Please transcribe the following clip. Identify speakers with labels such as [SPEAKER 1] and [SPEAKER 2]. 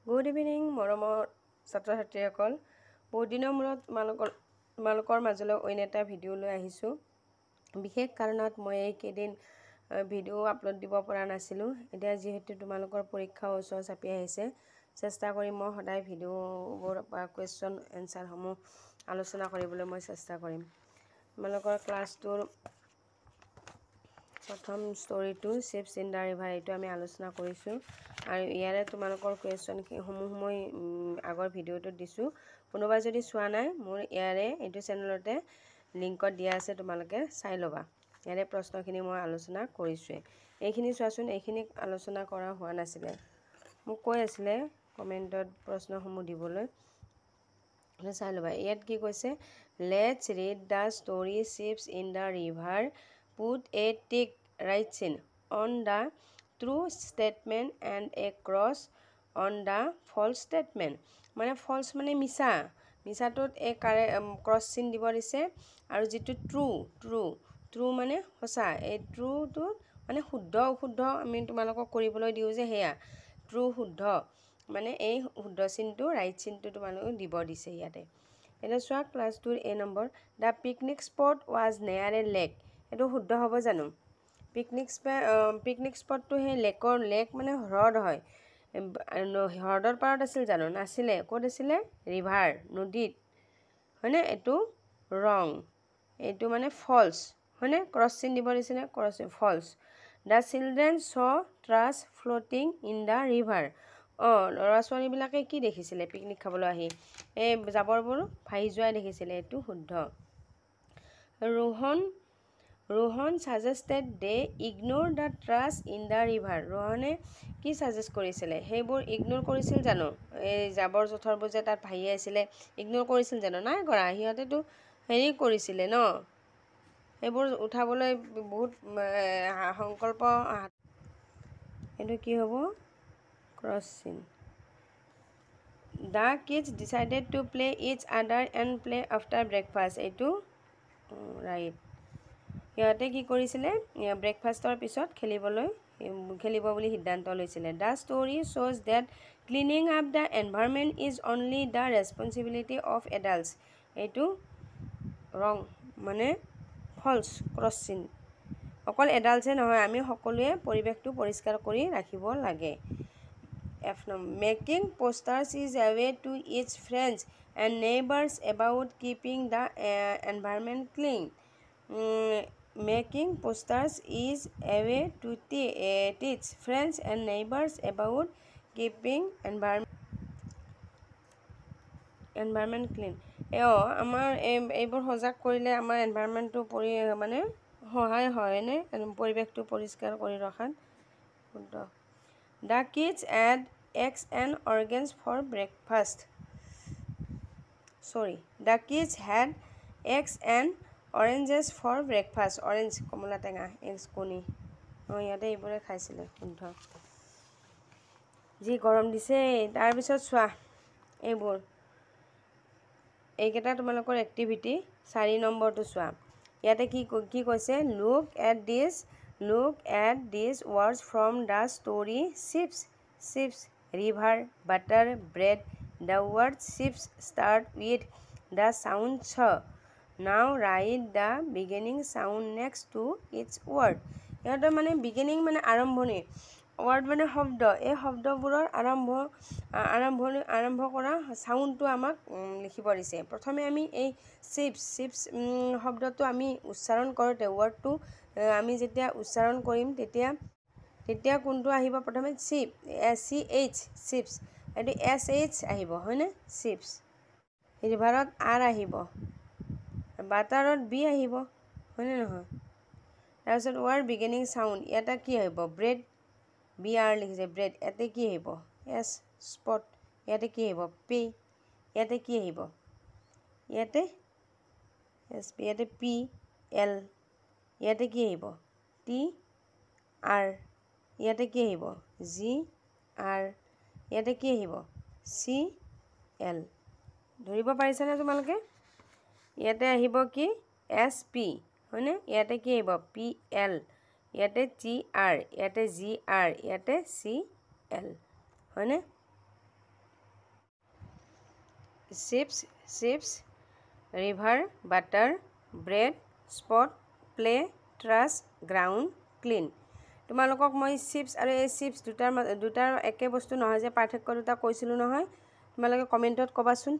[SPEAKER 1] Good evening মৰমৰ ছাত্ৰ ছাত্ৰীসকল বহুত দিনৰ মূৰত তোমালোকৰ মাজলৈ অন্য এটা ভিডিঅ' লৈ আহিছোঁ। বিশেষ কাৰণত মই এইকেইদিন ভিডিঅ' আপলোড দিব পৰা নাছিলোঁ। এতিয়া যিহেতু তোমালোকৰ পৰীক্ষা ওচৰ চাপি আহিছে, চেষ্টা কৰিম মই সদায় ভিডিঅ'বোৰ বা কুৱেশ্যন এনচাৰসমূহ আলোচনা কৰিবলৈ মই চেষ্টা কৰিম। তোমালোকৰ ক্লাছটোৰ প্ৰথম ষ্টৰিটো চিপছ ইন দ্য ৰিভাৰ, এইটো আমি আলোচনা কৰিছোঁ আৰু ইয়াৰে তোমালোকৰ কুৱেশ্যনসমূহ মই আগৰ ভিডিঅ'টোত দিছোঁ। কোনোবাই যদি চোৱা নাই, মোৰ ইয়াৰে এইটো চেনেলতে লিংকত দিয়া আছে, তোমালোকে চাই ল'বা। ইয়াৰে প্ৰশ্নখিনি মই আলোচনা কৰিছোঁৱেই। এইখিনি চোৱাচোন, এইখিনি আলোচনা কৰা হোৱা নাছিলে। মোক কৈ আছিলে কমেণ্টত প্ৰশ্নসমূহ দিবলৈ, চাই ল'বা। ইয়াত কি কৈছে, let's read the story chips in the river, put a tick rights in on the true statement and a cross on the false statement. মানে ফল্ছ মানে মিছা, মিছাটোত এই ক্ৰছ চিন দিব দিছে, আৰু যিটো ট্ৰু মানে সঁচা, এই ট্ৰুটো মানে শুদ্ধ অশুদ্ধ আমি তোমালোকক কৰিবলৈ দিওঁ যে, সেয়া ট্ৰু শুদ্ধ, মানে এই শুদ্ধ চিনটো ৰাইট চিনটো তোমালোকক দিব দিছে ইয়াতে। এতিয়া চোৱা class 2 A number, the picnic spot was near a lake. এইটো শুদ্ধ হ'ব জানো? পিকনিক স্পটটো সেই লেক মানে হ্ৰদ হয়। হ্ৰদৰ পাৰত আছিল জানো? নাছিলে। ক'ত আছিলে? ৰিভাৰ, নদীত, হয়নে? এইটো ৰং, এইটো মানে ফল্ছ, হয়নে? ক্ৰছ চিন দিব দিছিলে, false. The children saw trash floating in the river. ল'ৰা ছোৱালীবিলাকে কি দেখিছিলে পিকনিক খাবলৈ আহি? এই জাবৰবোৰ ভাহি যোৱাই দেখিছিলে, এইটো শুদ্ধ। Rohan suggested they ignore the trash in the river. ৰোহনে কি ছাজেষ্ট কৰিছিলে? সেইবোৰ ইগন'ৰ কৰিছিল জানো? এই জাবৰ জোঁথৰবোৰ যে তাত ভাহি আছিলে, ইগন'ৰ কৰিছিল জানো? নাই কৰা। সিহঁতেতো হেৰি কৰিছিলে ন, সেইবোৰ উঠাবলৈ বহুত সংকল্প। এইটো কি হ'ব? Cross sign. The kids decided to play each other and play after breakfast. এইটো ৰাইট। সিহঁতে কি কৰিছিলে? ব্ৰেকফাষ্টৰ পিছত খেলিব বুলি সিদ্ধান্ত লৈছিলে। দ্য ষ্টৰি শ্ব'জ that cleaning up the environment is only the responsibility of adults. এইটো ৰং, মানে ফল্ছ, ক্ৰছ চিন। অকল এডাল্টছে নহয়, আমি সকলোৱে পৰিৱেশটো পৰিষ্কাৰ কৰি ৰাখিব লাগে। F number, making posters is a way to its friends and neighbours about keeping the environment clean. Making posters is a way to teach friends and neighbours about keeping environment clean. আমাৰ এইবোৰ সজাগ কৰিলে আমাৰ এনভাইৰনমেণ্টটো মানে সহায় হয়নে? পৰিৱেশটো পৰিষ্কাৰ কৰি ৰখাত শুদ্ধ। The kids add eggs and orange for breakfast. The kids had eggs and oranges for breakfast. Orange কমলা টেঙা, এগছ কণী। সিহঁতে এইবোৰে খাইছিলে, শুদ্ধ। যি গৰম দিছে। তাৰপিছত চোৱা, এইকেইটা তোমালোকৰ এক্টিভিটি। 4 নম্বৰটো চোৱা। ইয়াতে কি কৈছে? Look at this words from the story chips, river, butter, bread. The word chips start with the sound S. Now write the beginning sound next to its word. সিহঁতৰ মানে বিগিনিং মানে আৰম্ভণি, ৱৰ্ড মানে শব্দ। এই শব্দবোৰৰ আৰম্ভ কৰা চাউণ্ডটো আমাক লিখিব দিছে। প্ৰথমে আমি এই চিপছ শব্দটো আমি উচ্চাৰণ কৰোঁতে, ৱৰ্ডটো আমি যেতিয়া উচ্চাৰণ কৰিম, তেতিয়া কোনটো আহিব? প্ৰথমে CH, চিপছ। এইটো SH আহিব, হয়নে? চিপছ। ৰিভাৰত R আহিব, বাটাৰত B আহিব, হয়নে নহয়? তাৰপিছত ৱৰ্ড বিগিনিং চাউণ্ড, ইয়াতে কি আহিব? ব্ৰেড, BR লিখিছে, ব্ৰেড। ইয়াতে কি আহিব? S, spot. ইয়াতে কি আহিব? P। ইয়াতে কি আহিব? ইয়াতে SP, ইয়াতে PL। ইয়াতে কি আহিব? TR। ইয়াতে কি আহিব? GR। ইয়াতে কি আহিব? CL। ধৰিব পাৰিছানে তোমালোকে? ইয়াতে আহিব কি? SP, হয়নে? ইয়াতে কি আহিব? PL। ইয়াতে TR, ইয়াতে GR, ইয়াতে CL, হয়নে? Chips river butter bread spot play trust ground clean. তোমালোকক মই চিপছ আৰু এই চিপছ দুটাৰ একে বস্তু নহয় যে পাৰ্থক্য দুটা কৈছিলোঁ নহয়, তোমালোকে কমেণ্টত ক'বাচোন।